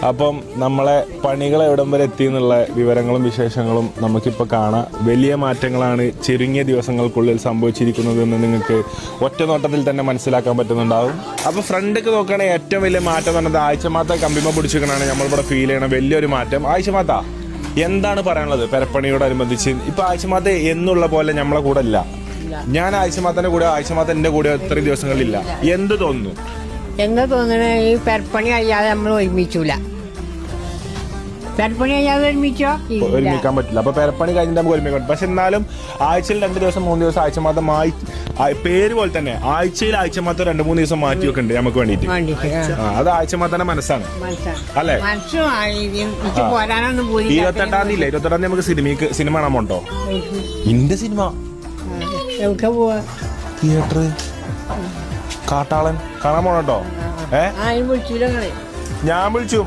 അപ്പം നമ്മളെ പണികൾ എവിടം വരെ എത്തി എന്നുള്ള വിവരങ്ങളും വിശേഷങ്ങളും നമുക്കിപ്പോൾ കാണാം. വലിയ മാറ്റങ്ങളാണ് ചുരുങ്ങിയ ദിവസങ്ങൾക്കുള്ളിൽ സംഭവിച്ചിരിക്കുന്നതെന്ന് നിങ്ങൾക്ക് ഒറ്റ നോട്ടത്തിൽ തന്നെ മനസ്സിലാക്കാൻ പറ്റുന്നുണ്ടാവും. അപ്പോൾ ഫ്രണ്ടൊക്കെ നോക്കുകയാണെങ്കിൽ ഏറ്റവും വലിയ മാറ്റം എന്ന് പറഞ്ഞത് ആഴ്ചമാത്ത കമ്പിമ പിടിച്ചിരിക്കണതാണ് നമ്മളിവിടെ ഫീൽ ചെയ്യണ വലിയൊരു മാറ്റം. ആഴ്ചമാത്ത എന്താണ് പറയാനുള്ളത് പെരപ്പണിയോടനുബന്ധിച്ച്? ഇപ്പൊ ആഴ്ചമാത്ത എന്നുള്ള പോലെ നമ്മളെ കൂടെ ഇല്ല. ഞാൻ ആഴ്ചമാത്തന്റെ കൂടെ, ആഴ്ചമാത്ത എന്റെ കൂടെ ഇത്രയും ദിവസങ്ങളിലില്ല. എന്ത് തോന്നുന്നു? എന്താ തോന്നണേ? ഈ പെരപ്പണി കഴിയാതെ നമ്മൾ ഒരുമിച്ചൂല. പെരപ്പണി കഴിയാതെ ഒരുമിക്കാൻ പറ്റില്ല. അപ്പൊ പെരപ്പണി കഴിഞ്ഞിട്ട് നമുക്ക് ഒരുമിക്കാൻ പറ്റും. പക്ഷെ എന്നാലും ആഴ്ചയിൽ 2 ദിവസം 3 ദിവസം ആഴ്ചമാത്തം പേര് പോലെ തന്നെ ആഴ്ചയിൽ ആഴ്ചമാത്തം 2-3 ദിവസം മാറ്റി വെക്കുന്നുണ്ട് നമുക്ക് വേണ്ടിട്ട്. അത് ആഴ്ചമാത്തന്റെ മനസ്സാണ് അല്ലേ? 28-ാം തീയതി നമുക്ക് സിനിമ കാണാൻ പോണ്ടോ? ഇന്റെ സിനിമ തിയേറ്റർ കാട്ടാളൻ കാണാൻ പോണോ? ഞാൻ വിളിച്ചു.